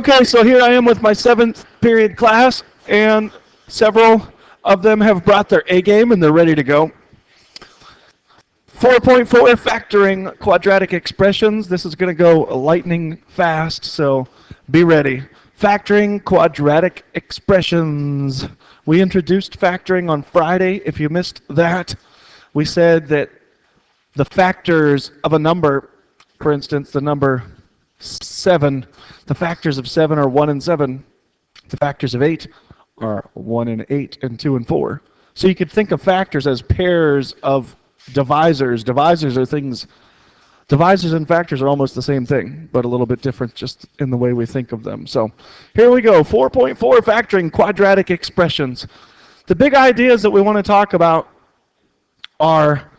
Okay, so here I am with my 7th period class, and several of them have brought their A game and they're ready to go. 4.4, factoring quadratic expressions. This is going to go lightning fast, so be ready. Factoring quadratic expressions. We introduced factoring on Friday. If you missed that, we said that the factors of a number, for instance, the number 7, the factors of 7 are 1 and 7. The factors of 8 are 1 and 8 and 2 and 4. So you could think of factors as pairs of divisors. Divisors and factors are almost the same thing, but a little bit different just in the way we think of them. So here we go, 4.4, factoring quadratic expressions. The big ideas that we want to talk about are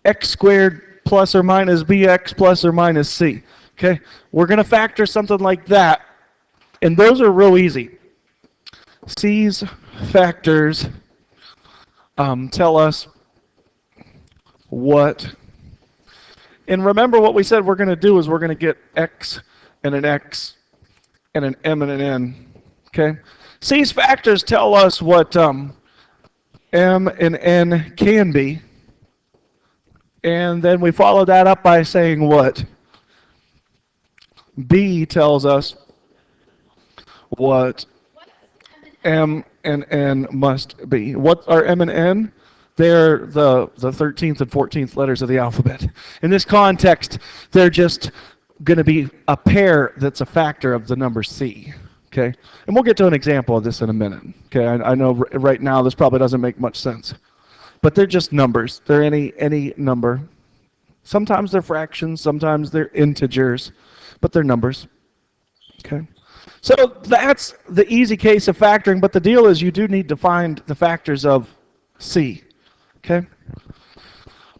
x squared plus or minus bx plus or minus c. Okay, we're going to factor something like that, and those are real easy. C's factors tell us what, and remember what we said we're going to do is we're going to get x and an x and an m and an n. Okay, C's factors tell us what m and n can be, and then we follow that up by saying what B tells us what M and N must be. What are M and N? They're the 13th and 14th letters of the alphabet. In this context, they're just going to be a pair that's a factor of the number C. Okay? And we'll get to an example of this in a minute. Okay? I know right now this probably doesn't make much sense. But they're just numbers. They're any number. Sometimes they're fractions, sometimes they're integers, but they're numbers. Okay? So that's the easy case of factoring, but the deal is you do need to find the factors of C. Okay?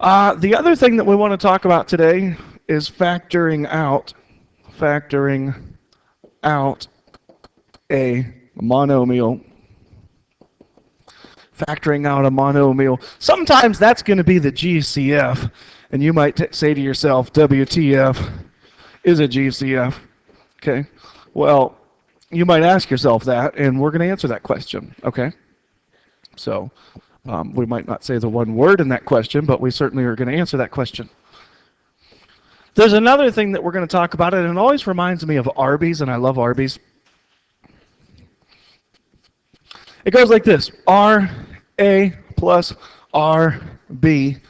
The other thing that we want to talk about today is factoring out a monomial. Factoring out a monomial. Sometimes that's going to be the GCF, and you might say to yourself, WTF is a GCF. Okay? Well, you might ask yourself that, and we're going to answer that question. Okay? So we might not say the one word in that question, but we certainly are going to answer that question. There's another thing that we're going to talk about, and it always reminds me of Arby's, and I love Arby's. It goes like this: RA plus RB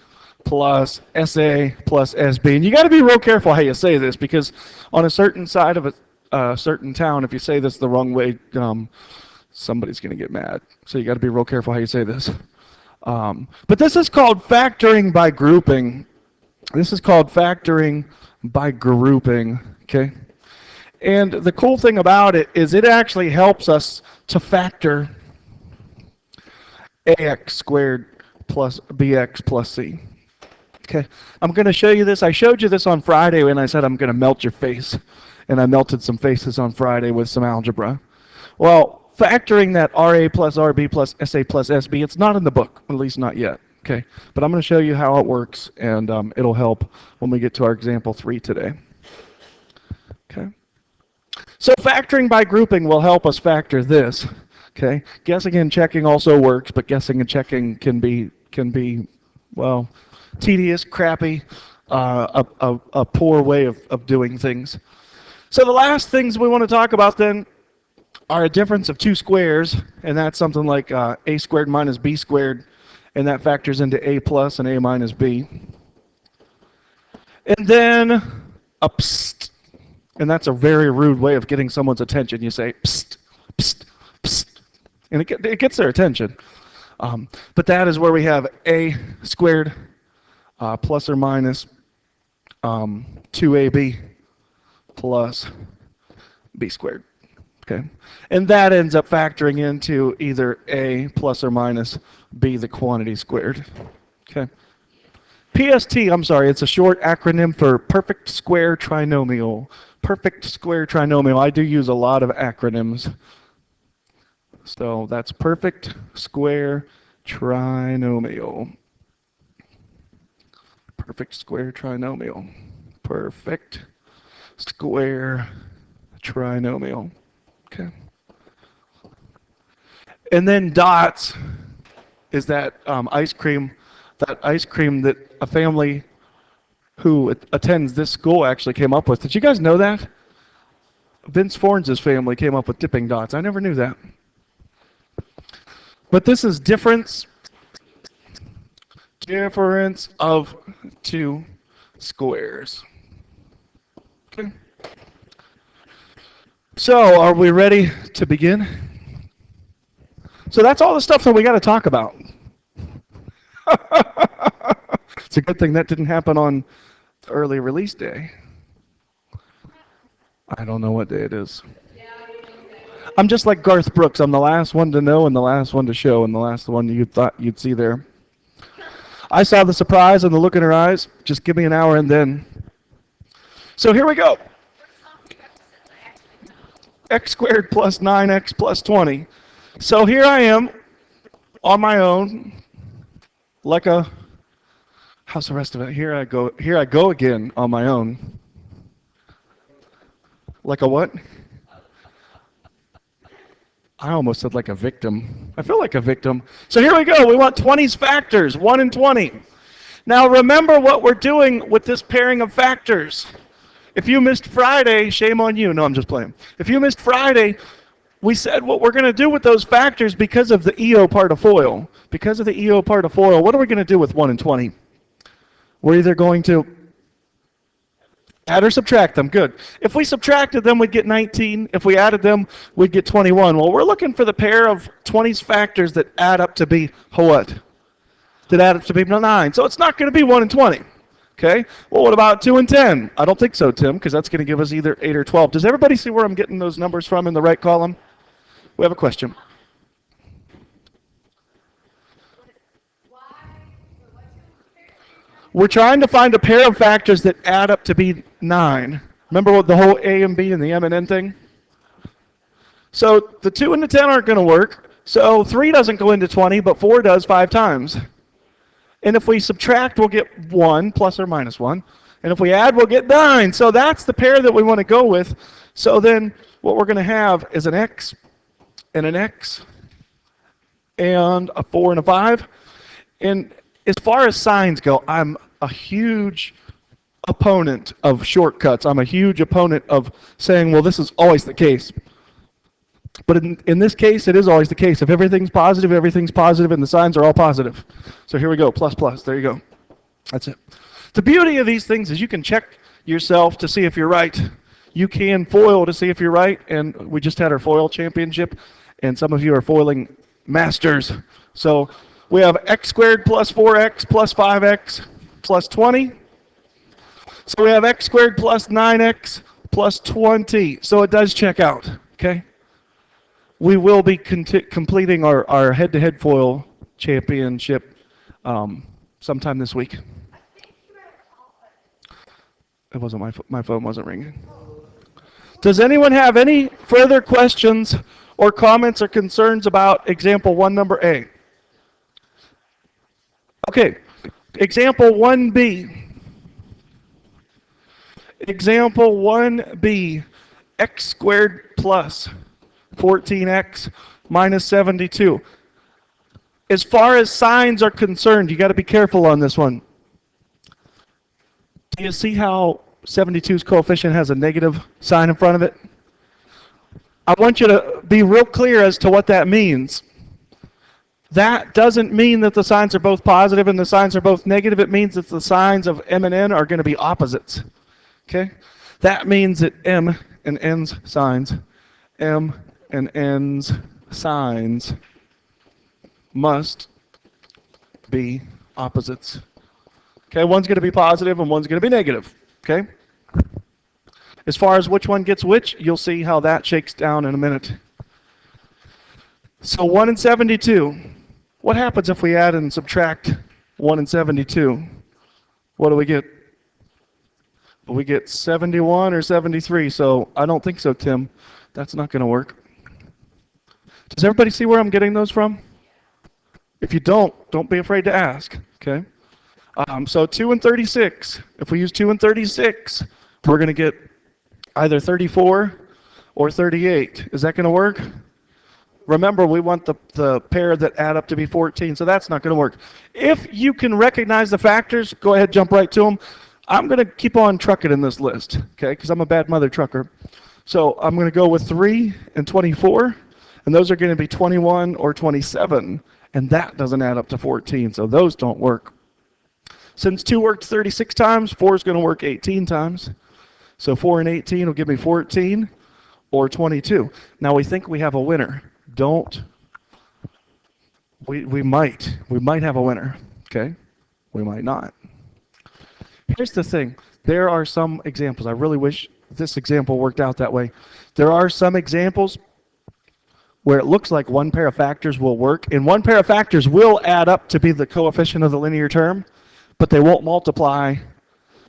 plus SA plus SB. And you got to be real careful how you say this, because on a certain side of a certain town, if you say this the wrong way, somebody's going to get mad. So you got to be real careful how you say this. But this is called factoring by grouping. This is called factoring by grouping. Okay? And the cool thing about it is it actually helps us to factor ax squared plus bx plus c. Okay, I'm going to show you this. I showed you this on Friday when I said I'm going to melt your face. And I melted some faces on Friday with some algebra. Well, factoring that RA plus RB plus SA plus SB, it's not in the book, at least not yet. Okay, but I'm going to show you how it works, and it'll help when we get to our example 3 today. Okay, so factoring by grouping will help us factor this. Okay, guessing and checking also works, but guessing and checking can be well, tedious, crappy, a poor way of doing things. So the last things we want to talk about then are a difference of two squares, and that's something like a squared minus b squared, and that factors into a plus and a minus b. And then a psst, and that's a very rude way of getting someone's attention. You say psst, psst, psst, and it gets their attention. But that is where we have a squared plus or minus 2ab plus b squared. Okay, and that ends up factoring into either a plus or minus b, the quantity squared. Okay. PST, I'm sorry, it's a short acronym for perfect square trinomial. Perfect square trinomial. I do use a lot of acronyms. So that's perfect square trinomial. Perfect square trinomial. Perfect square trinomial. Okay. And then dots is that ice cream that a family who attends this school actually came up with. Did you guys know that? Vince Fornes' family came up with dipping dots. I never knew that. But this is difference of two squares. Okay. So, are we ready to begin? So that's all the stuff that we got to talk about. It's a good thing that didn't happen on early release day. I don't know what day it is. I'm just like Garth Brooks. I'm the last one to know and the last one to show and the last one you thought you'd see there. I saw the surprise and the look in her eyes. Just give me an hour and then. So here we go. X squared plus 9x plus 20. So here I am on my own, like a, how's the rest of it? Here I go again on my own. Like a what? I almost said like a victim. I feel like a victim. So here we go. We want 20's factors, 1 and 20. Now remember what we're doing with this pairing of factors. If you missed Friday, shame on you. No, I'm just playing. If you missed Friday, we said what we're going to do with those factors because of the EO part of FOIL. Because of the EO part of FOIL, what are we going to do with 1 and 20? We're either going to add or subtract them. Good. If we subtracted them, we'd get 19. If we added them, we'd get 21. Well, we're looking for the pair of 20's factors that add up to be what? That add up to be 9. So it's not going to be 1 and 20. Okay? Well, what about 2 and 10? I don't think so, Tim, because that's going to give us either 8 or 12. Does everybody see where I'm getting those numbers from in the right column? We have a question. We're trying to find a pair of factors that add up to be 9. Remember what the whole A and B and the M and N thing? So the 2 and the 10 aren't going to work. So 3 doesn't go into 20, but 4 does 5 times. And if we subtract, we'll get 1 plus or minus 1. And if we add, we'll get 9. So that's the pair that we want to go with. So then what we're going to have is an X and an X and a 4 and a 5. And as far as signs go, I'm a huge opponent of shortcuts. I'm a huge opponent of saying, well, this is always the case. But in this case, it is always the case. If everything's positive, and the signs are all positive. So here we go, plus, plus. There you go. That's it. The beauty of these things is you can check yourself to see if you're right. You can foil to see if you're right, and we just had our foil championship, and some of you are foiling masters. So we have x squared plus 4x plus 5x plus 20. So we have x squared plus 9x plus 20. So it does check out, okay? We will be completing our head-to-head foil championship sometime this week. It wasn't my phone wasn't ringing. Does anyone have any further questions or comments or concerns about example 1, number A? Okay, example 1B. Example 1B, x squared plus 14x minus 72. As far as signs are concerned, you got to be careful on this one. Do you see how 72's coefficient has a negative sign in front of it? I want you to be real clear as to what that means. That doesn't mean that the signs are both positive and the signs are both negative. It means that the signs of M and N are going to be opposites. Okay? That means that M and N's signs, M and N's signs must be opposites. Okay, one's going to be positive and one's going to be negative. Okay? As far as which one gets which, you'll see how that shakes down in a minute. So 1 and 72. What happens if we add and subtract 1 and 72? What do we get? We get 71 or 73. So I don't think so, Tim. That's not going to work. Does everybody see where I'm getting those from? If you don't be afraid to ask. Okay? So 2 and 36. If we use 2 and 36, we're going to get either 34 or 38. Is that going to work? Remember, we want the pair that add up to be 14, so that's not going to work. If you can recognize the factors, go ahead, jump right to them. I'm going to keep on trucking in this list, okay, because I'm a bad mother trucker. So I'm going to go with 3 and 24, and those are going to be 21 or 27, and that doesn't add up to 14, so those don't work. Since 2 worked 36 times, 4 is going to work 18 times. So 4 and 18 will give me 14 or 22. Now we think we have a winner. We might have a winner, okay? We might not. Here's the thing. There are some examples. I really wish this example worked out that way. There are some examples where it looks like one pair of factors will work, and one pair of factors will add up to be the coefficient of the linear term, but they won't multiply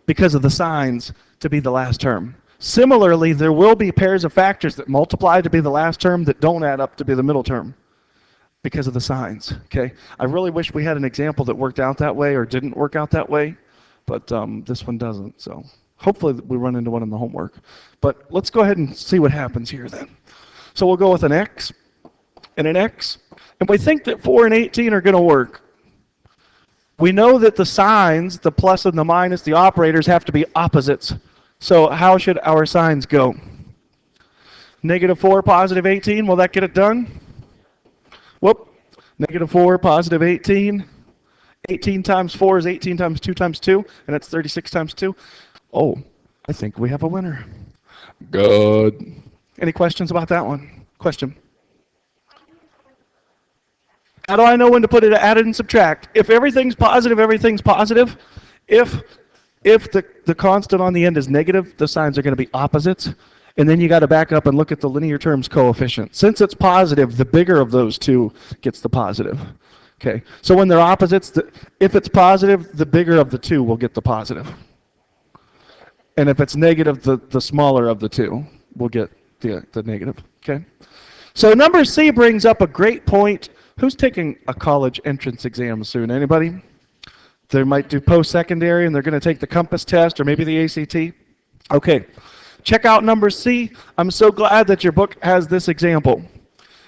because of the signs to be the last term. Similarly, there will be pairs of factors that multiply to be the last term that don't add up to be the middle term because of the signs, okay? I really wish we had an example that worked out that way or didn't work out that way, but this one doesn't, so hopefully we run into one in the homework. But let's go ahead and see what happens here then. So we'll go with an x and an x, and we think that 4 and 18 are going to work. We know that the signs, the plus and the minus, the operators have to be opposites. So how should our signs go? -4, +18, will that get it done? Whoop. -4, +18. 18 times 4 is 18 times 2 times 2, and that's 36 times 2. Oh, I think we have a winner. Good. Any questions about that one? Question? How do I know when to put it add and subtract? If everything's positive, everything's positive. If the constant on the end is negative, the signs are going to be opposites. And then you got to back up and look at the linear term's coefficient. Since it's positive, the bigger of those two gets the positive. Okay, so when they're opposites, if it's positive, the bigger of the two will get the positive. And if it's negative, the smaller of the two will get the negative. Okay, so number C brings up a great point. Who's taking a college entrance exam soon? Anybody? They might do post-secondary and they're going to take the compass test or maybe the ACT. Okay, check out number C. I'm so glad that your book has this example.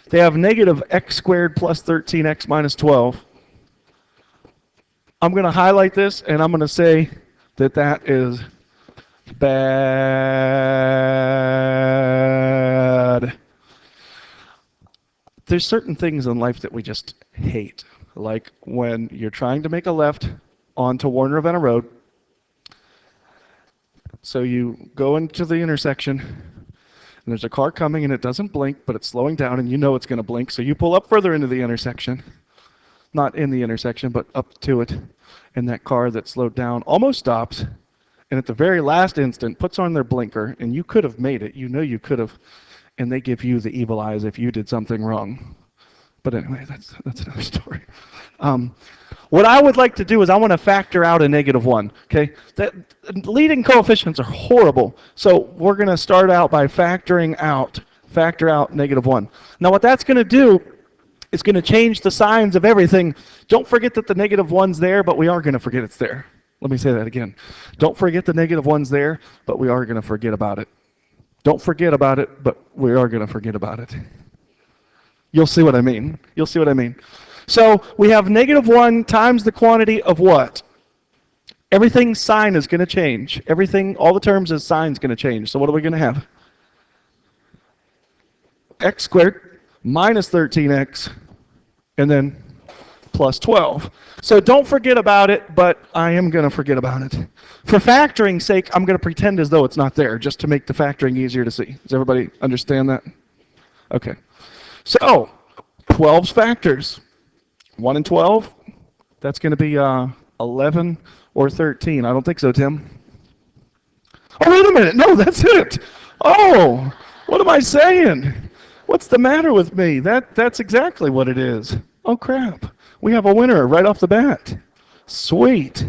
They have -x² + 13x - 12. I'm going to highlight this and I'm going to say that that is bad. There's certain things in life that we just hate, like when you're trying to make a left onto Warner Ravenna Road. So you go into the intersection, and there's a car coming, and it doesn't blink, but it's slowing down, and you know it's going to blink, so you pull up further into the intersection. Not in the intersection, but up to it, and that car that slowed down almost stops, and at the very last instant puts on their blinker, and you could have made it. You know you could have. And they give you the evil eyes if you did something wrong. But anyway, that's another story. What I would like to do is I want to factor out a -1. Okay, leading coefficients are horrible. So we're going to start out by factor out -1. Now what that's going to do is going to change the signs of everything. Don't forget that the -1's there, but we are going to forget it's there. Let me say that again. Don't forget the -1's there, but we are going to forget about it. Don't forget about it, but we are going to forget about it. You'll see what I mean. You'll see what I mean. So we have -1 times the quantity of what? Everything's sign is going to change. Everything, all the terms' sign is going to change. So what are we going to have? x² - 13x, and then +12. So don't forget about it, but I am going to forget about it. For factoring's sake, I'm going to pretend as though it's not there, just to make the factoring easier to see. Does everybody understand that? Okay. So 12's factors. 1 and 12, that's going to be 11 or 13. I don't think so, Tim. Oh, wait a minute. No, that's it. Oh, what am I saying? What's the matter with me? That's exactly what it is. Oh, crap. We have a winner right off the bat. Sweet.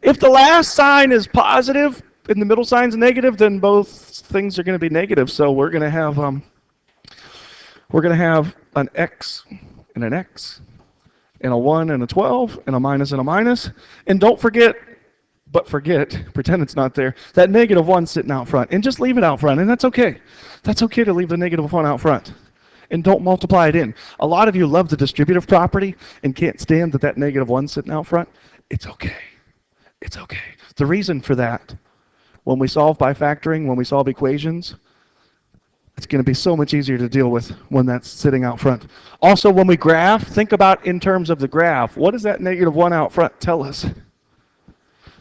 If the last sign is positive and the middle sign's negative, then both things are going to be negative. So we're going to have an x and an x and a 1 and a 12 and a minus and a minus. And don't forget but pretend it's not there, that negative 1 sitting out front. And just leave it out front, and that's okay. That's okay to leave the negative 1 out front. And don't multiply it in. A lot of you love the distributive property and can't stand that negative 1 sitting out front. It's okay. It's okay. The reason for that, when we solve by factoring, when we solve equations, it's going to be so much easier to deal with when that's sitting out front. Also, when we graph, think about in terms of the graph. What does that negative 1 out front tell us?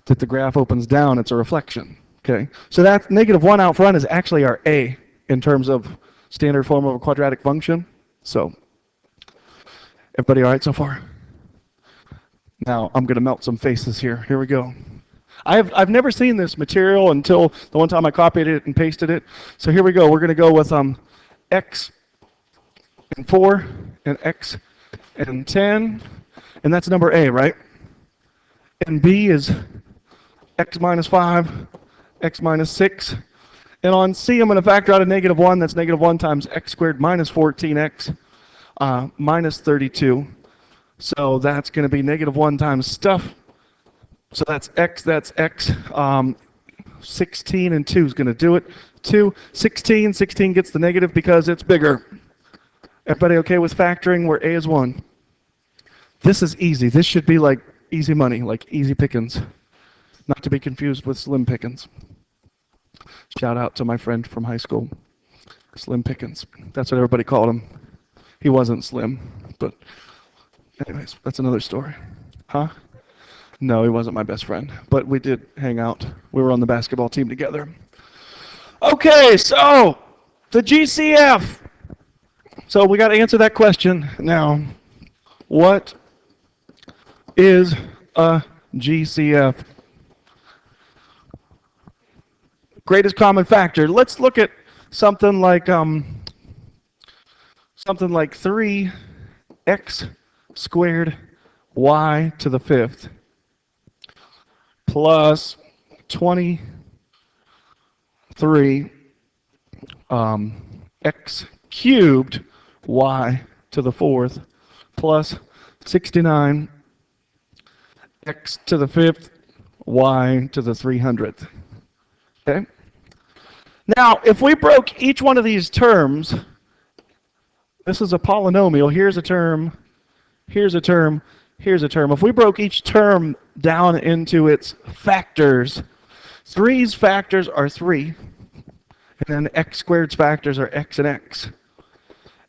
That the graph opens down, it's a reflection. Okay, so that negative 1 out front is actually our a in terms of standard form of a quadratic function. So, everybody all right so far? Now, I'm going to melt some faces here. Here we go. I've never seen this material until the one time I copied it and pasted it. So here we go. We're going to go with x and 4 and x and 10. And that's number A, right? And B is x minus 5, x minus 6. And on C, I'm going to factor out a negative 1. That's negative 1 times x squared minus 14x minus 32. So that's going to be negative 1 times stuff. So that's x. 16 and 2 is going to do it. 2, 16. 16 gets the negative because it's bigger. Everybody okay with factoring where a is 1? This is easy. This should be like easy money, like easy pickings. Not to be confused with slim pickings. Shout out to my friend from high school, Slim Pickens. That's what everybody called him. He wasn't slim, but anyways, that's another story. Huh? No, he wasn't my best friend, but we did hang out. We were on the basketball team together. Okay, so the GCF. So we got to answer that question now. What is a GCF? Greatest common factor. Let's look at something like 3x squared y to the 5th plus 23 x cubed y to the 4th plus 69 x to the 5th y to the 300th. Okay? Now, if we broke each one of these terms, this is a polynomial. Here's a term, here's a term, here's a term. If we broke each term down into its factors, 3's factors are 3, and then x squared's factors are x and x.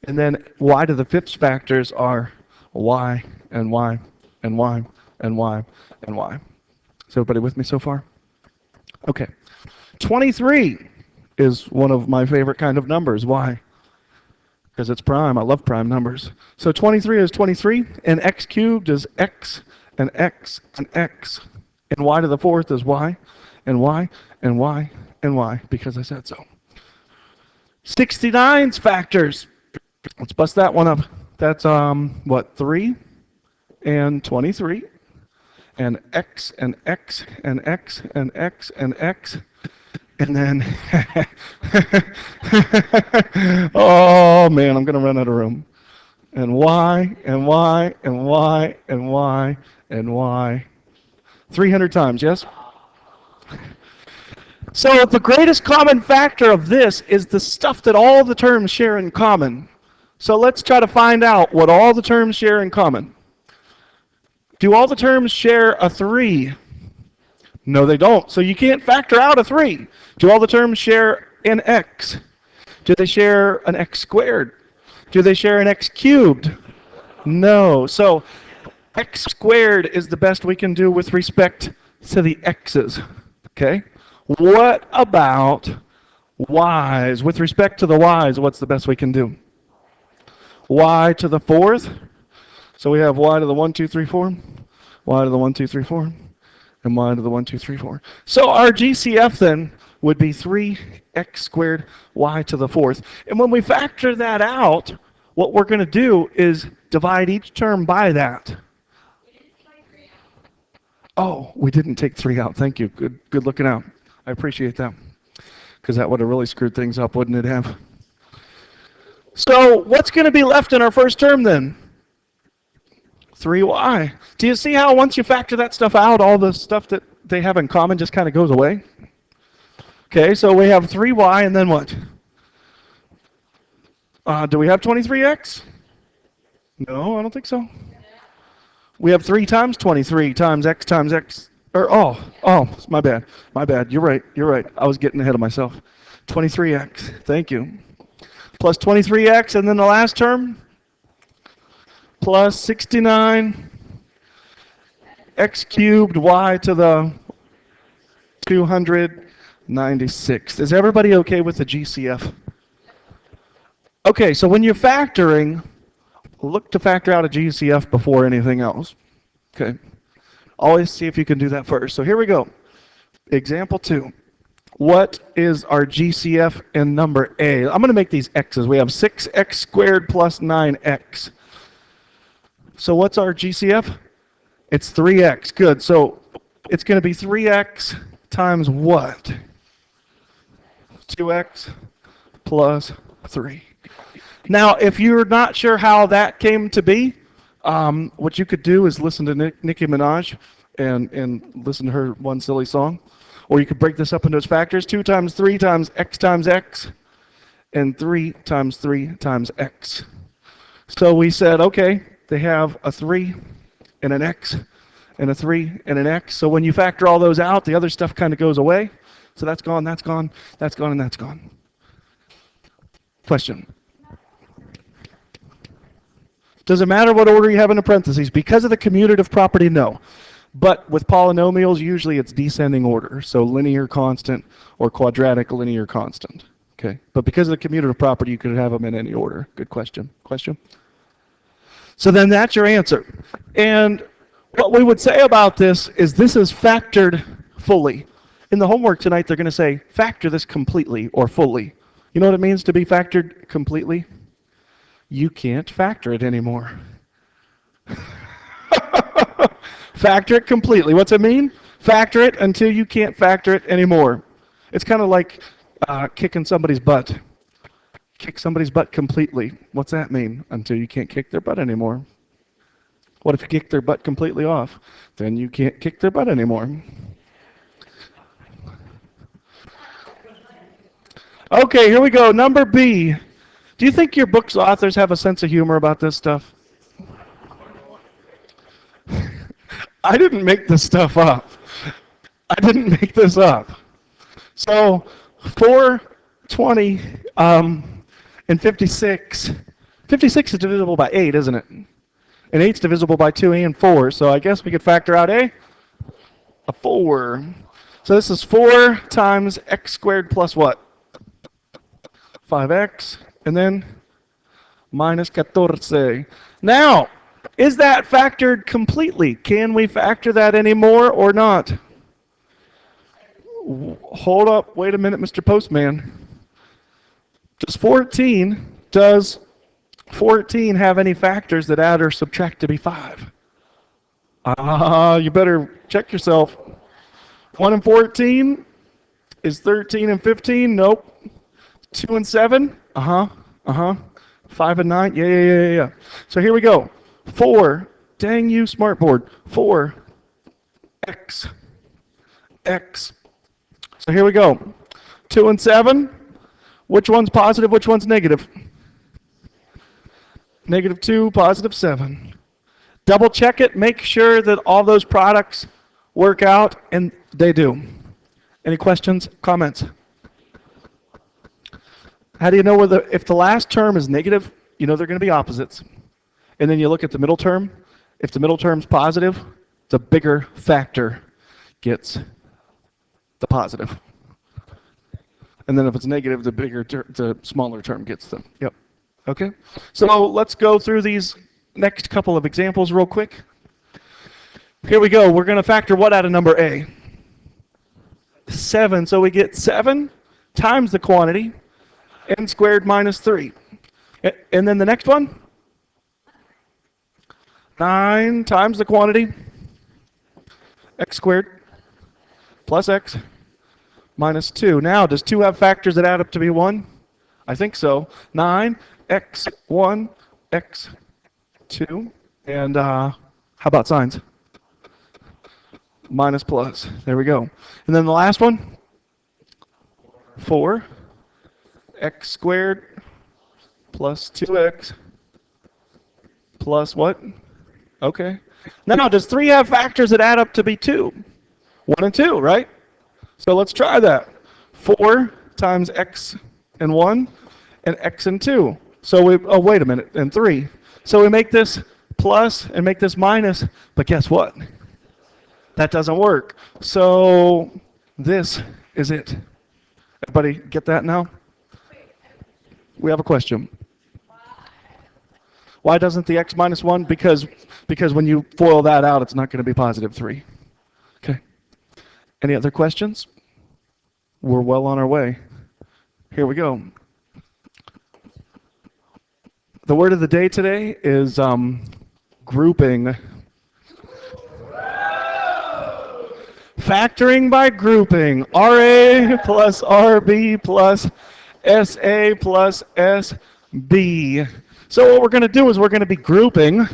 And then y to the 5th's factors are y and y and y and y and y. Is everybody with me so far? Okay. 23 is one of my favorite kind of numbers. Why? Because it's prime. I love prime numbers. So 23 is 23, and x cubed is x, and x, and x. And y to the 4th is y, and y, and y, and y, because I said so. 69's factors. Let's bust that one up. That's, 3 and 23, and x, and x, and x, and x, and x. And then, oh man, I'm going to run out of room. And y, and y, and y, and y, and y. 300 times, yes? So the greatest common factor of this is the stuff that all the terms share in common. So let's try to find out what all the terms share in common. Do all the terms share a 3? No, they don't. So you can't factor out a 3. Do all the terms share an x? Do they share an x squared? Do they share an x cubed? No. So x squared is the best we can do with respect to the x's. Okay? What about y's? With respect to the y's, what's the best we can do? Y to the 4th. So we have y to the 1, 2, 3, 4. Y to the 1, 2, 3, 4. And y to the 1, 2, 3, 4. So our GCF then would be 3x squared y to the 4th. And when we factor that out, what we're going to do is divide each term by that. Oh, we didn't take 3 out. Thank you. Good looking out. I appreciate that. Because that would have really screwed things up, wouldn't it have? So what's going to be left in our first term then? 3y. Do you see how once you factor that stuff out, all the stuff that they have in common just kind of goes away. Okay, so we have 3y and then what? Do we have 23x? No, I don't think so. We have 3 times 23 times x, or my bad. My bad. You're right. I was getting ahead of myself. 23x. Thank you. Plus 23x, and then the last term, plus 69 x cubed y to the 296. Is everybody okay with the GCF? Okay, so when you're factoring, look to factor out a GCF before anything else. Okay. Always see if you can do that first. So here we go. Example 2. What is our GCF in number A? I'm going to make these x's. We have 6x squared plus 9x. So what's our GCF? It's 3x. Good. So it's going to be 3x times what? 2x plus 3. Now, if you're not sure how that came to be, what you could do is listen to Nicki Minaj and listen to her one silly song. Or you could break this up into its factors. 2 times 3 times x, and 3 times 3 times x. So we said, okay, they have a 3 and an x and a 3 and an x. So when you factor all those out, the other stuff kind of goes away. So that's gone, that's gone, that's gone, and that's gone. Question. Does it matter what order you have in the parentheses? Because of the commutative property, no. But with polynomials, usually it's descending order. So linear constant or quadratic linear constant. Okay. But because of the commutative property, you could have them in any order. Good question. Question? So then that's your answer. And what we would say about this is factored fully. In the homework tonight, they're going to say, factor this completely or fully. You know what it means to be factored completely? You can't factor it anymore. Factor it completely. What's it mean? Factor it until you can't factor it anymore. It's kind of like kicking somebody's butt. Kick somebody's butt completely. What's that mean? Until you can't kick their butt anymore. What if you kick their butt completely off? Then you can't kick their butt anymore. Okay, here we go. Number B. Do you think your book's authors have a sense of humor about this stuff? I didn't make this stuff up. I didn't make this up. So 420 and 56. 56 is divisible by 8, isn't it? And 8 is divisible by 2 and 4. So I guess we could factor out a 4. So this is 4 times x squared plus what? 5x. And then minus 14. Now, is that factored completely? Can we factor that anymore or not? Hold up. Wait a minute, Mr. Postman. Does 14 have any factors that add or subtract to be 5? You better check yourself. 1 and 14 is 13 and 15? Nope. 2 and 7? 5 and 9? Yeah. So here we go. 4, dang you smartboard. 4, x. So here we go. 2 and 7. Which one's positive, which one's negative? Negative 2, positive 7. Double check it, make sure that all those products work out, and they do. Any questions, comments? How do you know if the last term is negative, you know they're going to be opposites. And then you look at the middle term. If the middle term's positive, the bigger factor gets the positive. And then if it's negative, the smaller term gets them. Yep. Okay. So let's go through these next couple of examples real quick. Here we go. We're going to factor what out of number A? 7. So we get 7 times the quantity, n squared minus 3. And then the next one? 9 times the quantity, x squared plus x minus 2. Now, does 2 have factors that add up to be 1? I think so. 9, x1, x2. And how about signs? minus plus. There we go. And then the last one, 4x squared plus 2x plus what? Okay. Now, does 3 have factors that add up to be 2? 1 and 2, right? So let's try that. 4 times x and 1 and x and 2. So wait a minute, and 3. So we make this plus and make this minus, but guess what? That doesn't work. So this is it. Everybody get that now? We have a question. Why doesn't the x minus 1? Because when you FOIL that out, it's not going to be positive 3. Okay. Any other questions? We're well on our way. Here we go. The word of the day today is grouping. Factoring by grouping. RA plus RB plus SA plus SB. So what we're going to do is we're going to be grouping.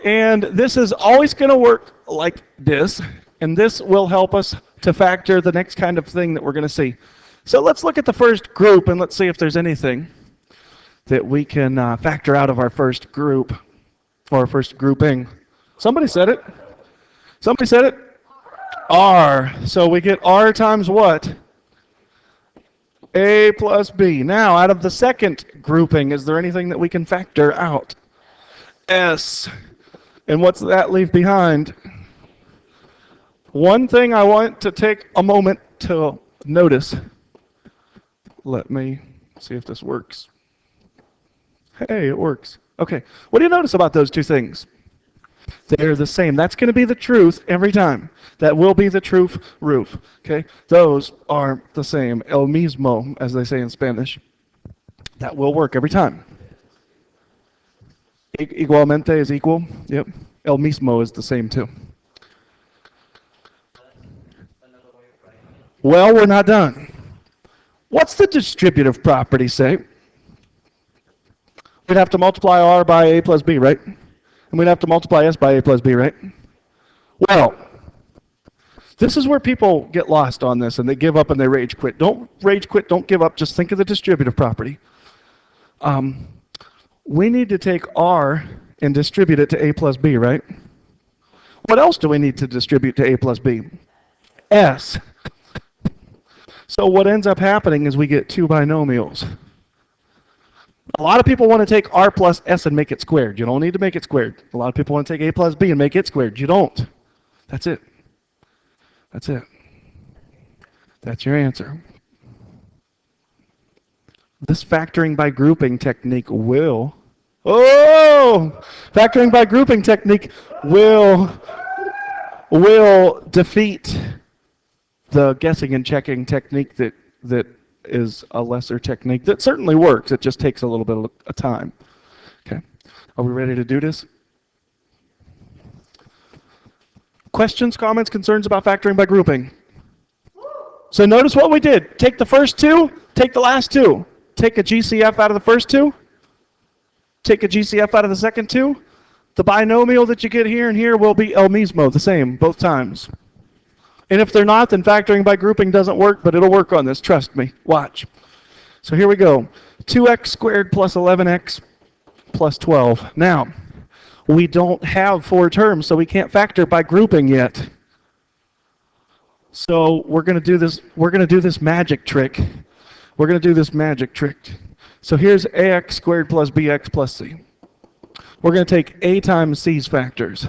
And this is always going to work like this. And this will help us to factor the next kind of thing that we're going to see. So let's look at the first group and let's see if there's anything that we can factor out of our first group or our first grouping. Somebody said it. Somebody said it. R. So we get R times what? A plus B. Now, out of the second grouping, is there anything that we can factor out? S. And what's that leave behind? One thing I want to take a moment to notice. Let me see if this works. Hey, it works. Okay. What do you notice about those two things? They're the same. That's going to be the truth every time. That will be the truth roof. Okay? Those are the same. El mismo, as they say in Spanish. That will work every time. Igualmente is equal. Yep. El mismo is the same too. Well, we're not done. What's the distributive property say? We'd have to multiply R by A plus B, right? And we'd have to multiply S by A plus B, right? Well, this is where people get lost on this and they give up and they rage quit. Don't rage quit, don't give up, just think of the distributive property. We need to take R and distribute it to A plus B, right? What else do we need to distribute to A plus B? S. So what ends up happening is we get two binomials. A lot of people want to take R plus S and make it squared. You don't need to make it squared. A lot of people want to take A plus B and make it squared. You don't. That's it. That's it. That's your answer. This factoring by grouping technique will... Factoring by grouping technique will defeat the guessing and checking technique that is a lesser technique that certainly works. It just takes a little bit of time. Okay. Are we ready to do this? Questions, comments, concerns about factoring by grouping? So notice what we did. Take the first two, take the last two. Take a GCF out of the first two. Take a GCF out of the second two. The binomial that you get here and here will be el mismo, the same, both times. And if they're not, then factoring by grouping doesn't work, but it'll work on this. Trust me. Watch. So here we go. 2x squared plus 11x plus 12. Now, we don't have four terms, so we can't factor by grouping yet. So we're going to do this. We're going to do this magic trick. We're going to do this magic trick. So here's ax squared plus bx plus c. We're going to take a times c's factors.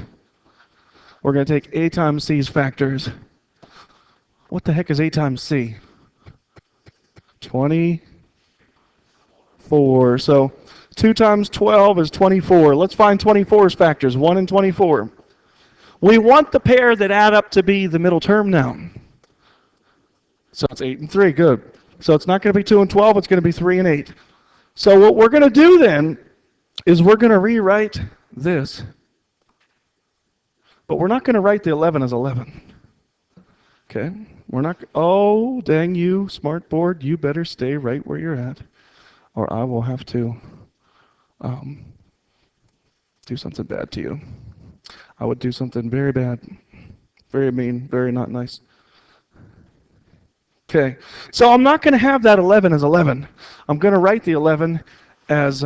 We're going to take a times c's factors. What the heck is a times c? 24. So 2 times 12 is 24. Let's find 24's factors, 1 and 24. We want the pair that add up to be the middle term now. So it's 8 and 3, good. So it's not going to be 2 and 12, it's going to be 3 and 8. So what we're going to do then is we're going to rewrite this. But we're not going to write the 11 as 11. Okay? We're not, oh, dang you, smart board, you better stay right where you're at, or I will have to do something bad to you. I would do something very bad, very mean, very not nice. Okay, so I'm not going to have that 11 as 11. I'm going to write the 11 as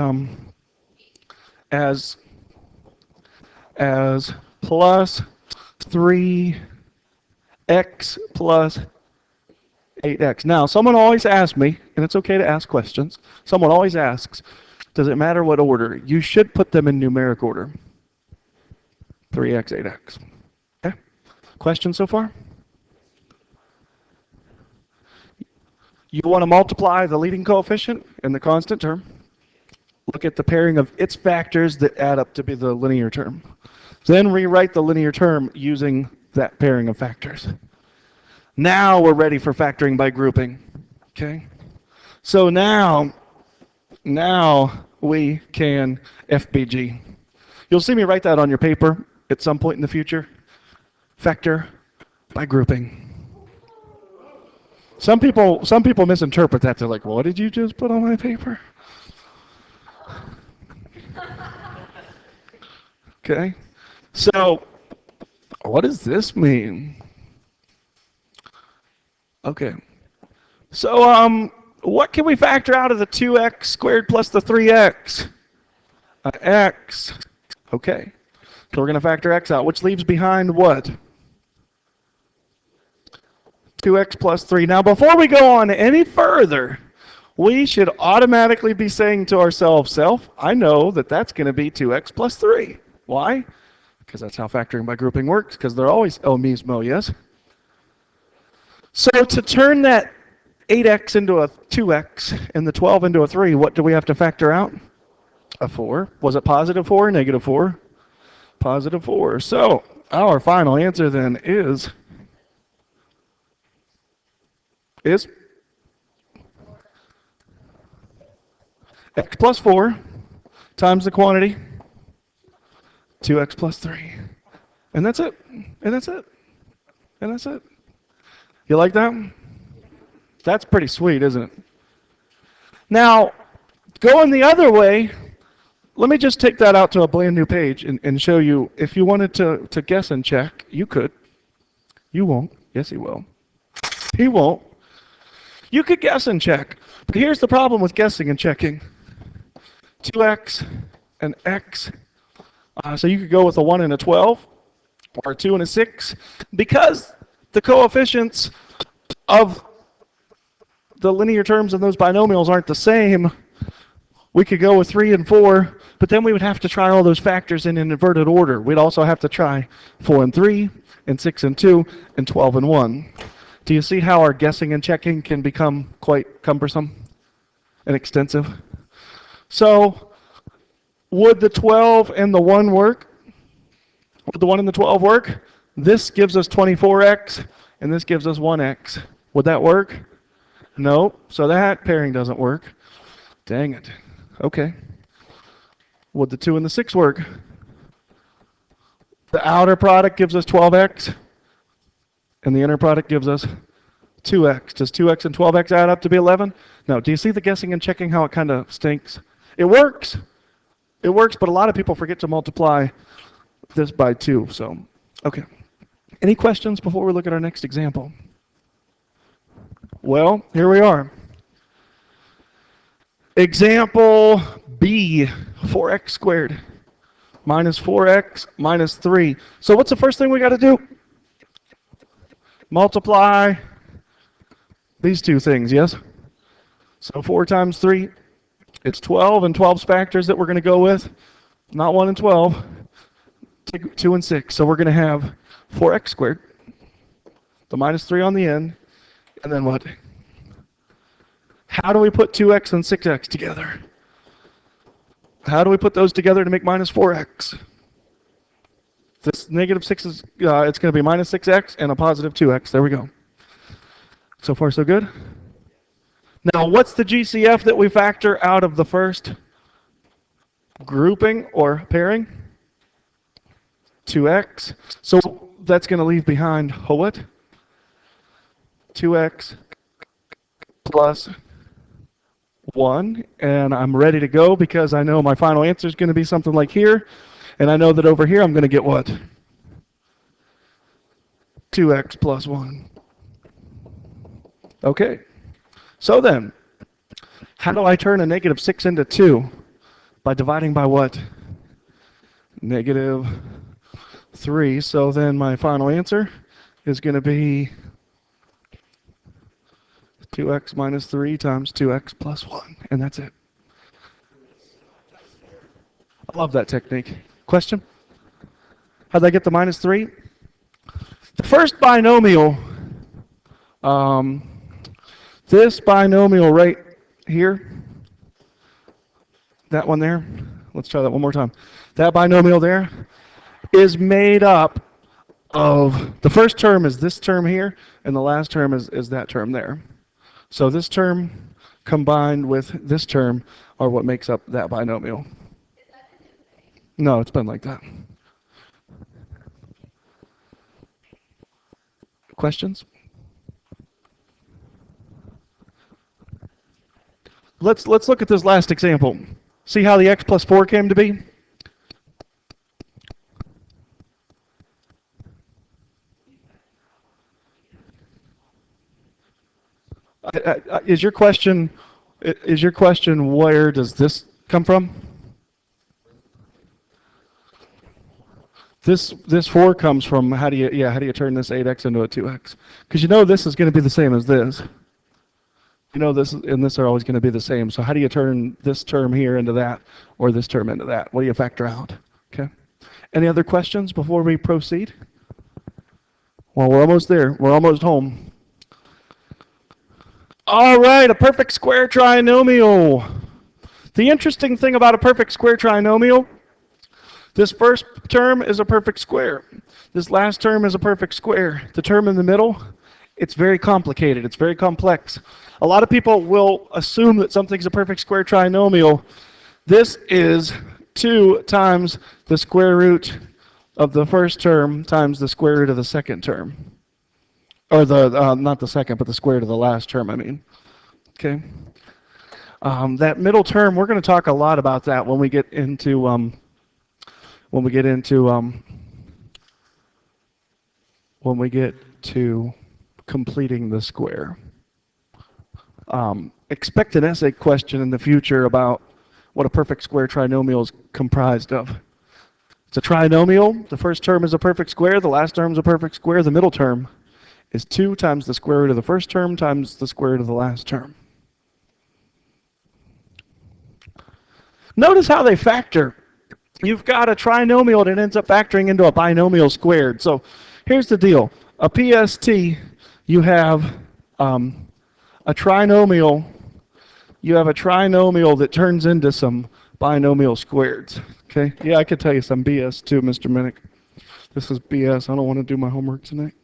as as plus 3x plus 8x. Now, someone always asks me, and it's okay to ask questions, someone always asks, does it matter what order? You should put them in numeric order. 3x, 8x. Okay? Questions so far? You want to multiply the leading coefficient and the constant term. Look at the pairing of its factors that add up to be the linear term. Then rewrite the linear term using that pairing of factors. Now we're ready for factoring by grouping. Okay? So now we can FBG. You'll see me write that on your paper at some point in the future. Factor by grouping. Some people misinterpret that. They're like, what did you just put on my paper? Okay. So what does this mean? Okay. So what can we factor out of the 2x squared plus the 3x? X. Okay. So we're going to factor x out, which leaves behind what? 2x plus 3. Now, before we go on any further, we should automatically be saying to ourselves, self, I know that that's going to be 2x plus 3. Why? Because that's how factoring by grouping works, because they're always el mismo, yes? So to turn that 8x into a 2x and the 12 into a 3, what do we have to factor out? A 4. Was it positive 4 or negative 4? Positive 4. So our final answer then is x plus 4 times the quantity, 2x plus 3. And that's it. And that's it. And that's it. You like that? That's pretty sweet, isn't it? Now, going the other way, let me just take that out to a brand new page and show you. If you wanted to guess and check, you could. You won't. Yes, he will. He won't. You could guess and check. But here's the problem with guessing and checking. 2x and x. So you could go with a 1 and a 12, or a 2 and a 6. Because the coefficients of the linear terms in those binomials aren't the same, we could go with 3 and 4, but then we would have to try all those factors in an inverted order. We'd also have to try 4 and 3, and 6 and 2, and 12 and 1. Do you see how our guessing and checking can become quite cumbersome and extensive? So, would the 12 and the 1 work? Would the 1 and the 12 work? This gives us 24x, and this gives us 1x. Would that work? No. So that pairing doesn't work. Dang it. Okay. Would the 2 and the 6 work? The outer product gives us 12x, and the inner product gives us 2x. Does 2x and 12x add up to be 11? No. Do you see the guessing and checking how it kind of stinks? It works. It works, but a lot of people forget to multiply this by 2. So, okay. Any questions before we look at our next example? Well, here we are. Example B, 4x squared minus 4x minus 3. So what's the first thing we got to do? Multiply these two things, yes? So 4 times 3, it's 12, and 12's factors that we're going to go with, not 1 and 12, 2 and 6. So we're going to have 4x squared, the minus 3 on the end, and then what? How do we put 2x and 6x together? How do we put those together to make minus 4x? This negative 6 is, it's going to be minus 6x and a positive 2x. There we go. So far, so good? Now, what's the GCF that we factor out of the first grouping or pairing? 2x. So that's going to leave behind what? 2x plus 1, and I'm ready to go because I know my final answer is going to be something like here. And I know that over here I'm going to get what? 2x plus 1. Okay. So then, how do I turn a negative 6 into 2? By dividing by what? Negative 3. So then my final answer is going to be 2x minus 3 times 2x plus 1. And that's it. I love that technique. Question? How'd I get the minus 3? The first binomial, this binomial right here, that one there, let's try that one more time. That binomial there is made up of, the first term is this term here, and the last term is that term there. So this term combined with this term are what makes up that binomial. No, it's been like that. Questions? Let's look at this last example. See how the x plus 4 came to be? Is your question where does this come from? This 4 comes from how do you turn this 8x into a 2x? Because you know this is going to be the same as this. You know this and this are always going to be the same. So how do you turn this term here into that, or this term into that? What do you factor out? Okay. Any other questions before we proceed? Well, we're almost there. We're almost home. All right, a perfect square trinomial. The interesting thing about a perfect square trinomial, this first term is a perfect square. This last term is a perfect square. The term in the middle, it's very complicated. It's very complex. A lot of people will assume that something's a perfect square trinomial. This is 2 times the square root of the first term times the square root of the second term. Or the not the second, but the square root of the last term, I mean. Okay. That middle term, we're going to talk a lot about that when we get into completing the square. Expect an essay question in the future about what a perfect square trinomial is comprised of. It's a trinomial. The first term is a perfect square. The last term is a perfect square. The middle term is 2 times the square root of the first term times the square root of the last term. Notice how they factor. You've got a trinomial that ends up factoring into a binomial squared. So here's the deal. A PST, you have a trinomial. You have a trinomial that turns into some binomial squareds. Okay? Yeah, I could tell you some BS too, Mr. Minnick. This is BS. I don't want to do my homework tonight.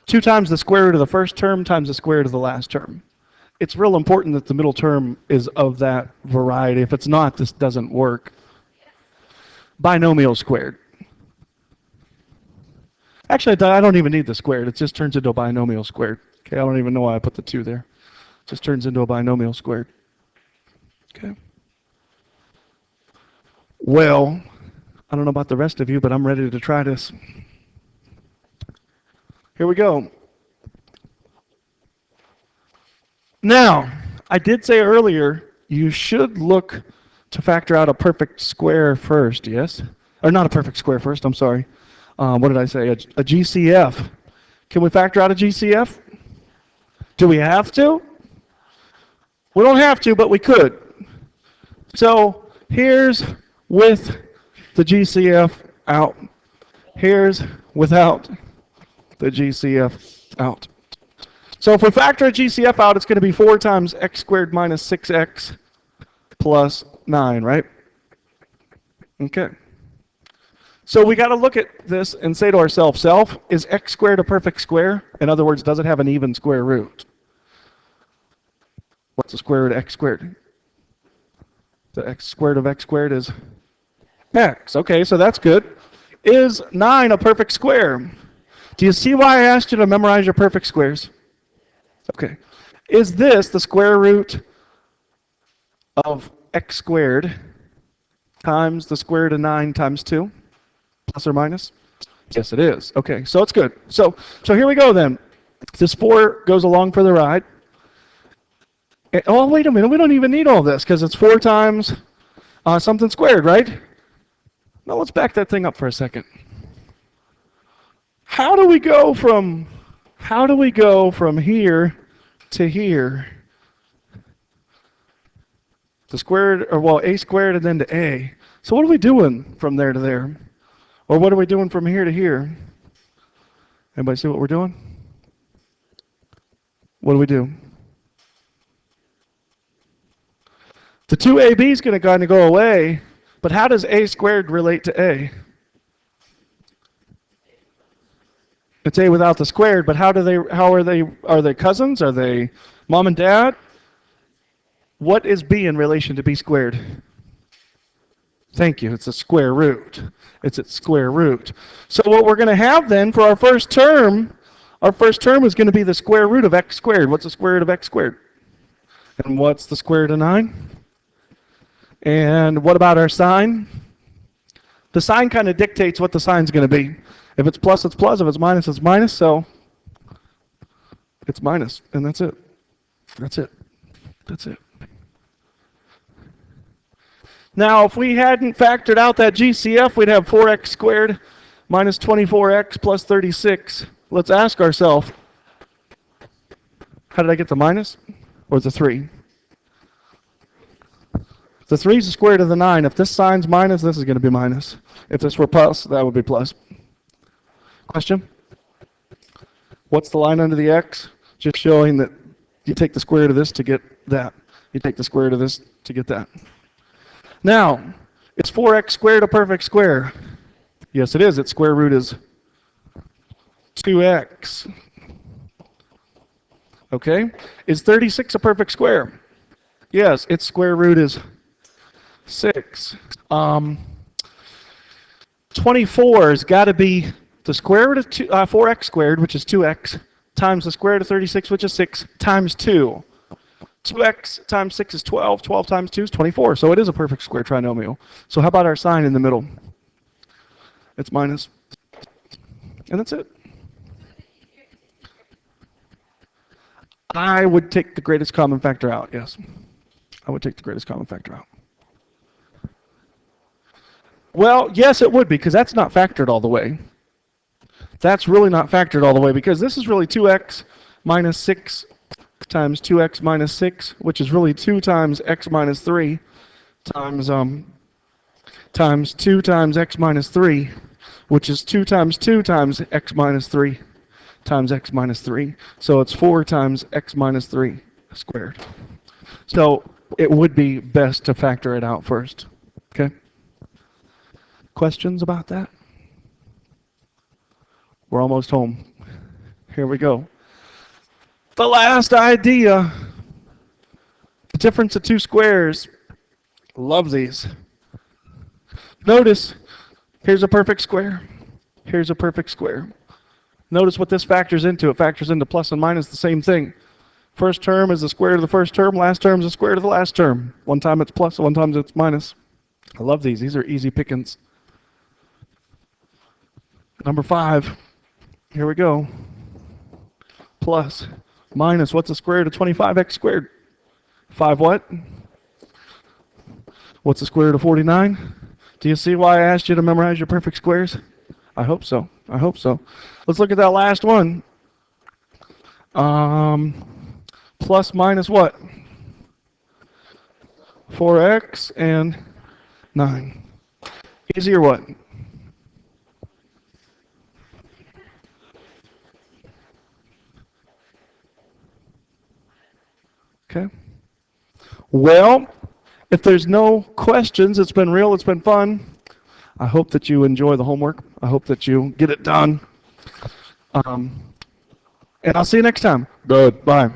2 times the square root of the first term times the square root of the last term. It's real important that the middle term is of that variety. If it's not, this doesn't work. Binomial squared. Actually, I don't even need the squared. It just turns into a binomial squared. Okay, I don't even know why I put the 2 there. It just turns into a binomial squared. Okay. Well, I don't know about the rest of you, but I'm ready to try this. Here we go. Now, I did say earlier, you should look to factor out a perfect square first, yes? Or not a perfect square first, I'm sorry. What did I say? A GCF. Can we factor out a GCF? Do we have to? We don't have to, but we could. So here's with the GCF out. Here's without the GCF out. So if we factor a GCF out, it's going to be 4 times x squared minus 6x plus 9, right? Okay. So we got to look at this and say to ourselves, is x squared a perfect square? In other words, does it have an even square root? What's the square root of x squared? The x squared of x squared is x. Okay, so that's good. Is 9 a perfect square? Do you see why I asked you to memorize your perfect squares? Okay. Is this the square root of x squared times the square root of 9 times 2, plus or minus? Yes, it is. Okay, so it's good. So here we go then. This 4 goes along for the ride. Oh, wait a minute. We don't even need all this because it's 4 times something squared, right? Now let's back that thing up for a second. How do we go from here to here? The squared, or well, a squared and then to a. So what are we doing from there to there? Or what are we doing from here to here? Anybody see what we're doing? What do we do? The 2ab is going to kind of go away, but how does a squared relate to a? It's a without the squared, but how are they cousins? Are they mom and dad? What is b in relation to b squared? Thank you. It's a square root. It's its square root. So what we're going to have then for our first term is going to be the square root of x squared. What's the square root of x squared? And what's the square root of 9? And what about our sign? The sign kind of dictates what the sign's going to be. If it's plus, it's plus. If it's minus, it's minus. So it's minus, and that's it. That's it. That's it. Now, if we hadn't factored out that GCF, we'd have 4x squared minus 24x plus 36. Let's ask ourselves, how did I get the minus? Or the 3? The 3 is the square root of the 9. If this sign's minus, this is going to be minus. If this were plus, that would be plus. Question? What's the line under the x? Just showing that you take the square root of this to get that. You take the square root of this to get that. Now, is 4x squared a perfect square? Yes, it is. Its square root is 2x. Okay? Is 36 a perfect square? Yes, its square root is 6. 24 has got to be the square root of 4x squared, which is 2x, times the square root of 36, which is 6, times 2. 2x times 6 is 12. 12 times 2 is 24. So it is a perfect square trinomial. So how about our sign in the middle? It's minus. And that's it. I would take the greatest common factor out, yes. I would take the greatest common factor out. Well, yes, it would be, because that's not factored all the way. That's really not factored all the way, because this is really 2x minus 6 times 2x minus 6, which is really 2 times x minus 3 times 2 times x minus 3, which is 2 times 2 times x minus 3 times x minus 3. So it's 4 times x minus 3 squared. So it would be best to factor it out first. Okay? Questions about that? We're almost home. Here we go. The last idea. The difference of two squares. Love these. Notice, here's a perfect square. Here's a perfect square. Notice what this factors into. It factors into plus and minus the same thing. First term is the square root of the first term. Last term is the square root of the last term. One time it's plus, one time it's minus. I love these. These are easy pickings. Number 5. Here we go. Plus, minus, what's the square root of 25x squared? 5 what? What's the square root of 49? Do you see why I asked you to memorize your perfect squares? I hope so. I hope so. Let's look at that last one. Plus minus what? 4x and 9. Easy or what? Okay. Well, if there's no questions, it's been real, it's been fun. I hope that you enjoy the homework. I hope that you get it done. And I'll see you next time. Goodbye.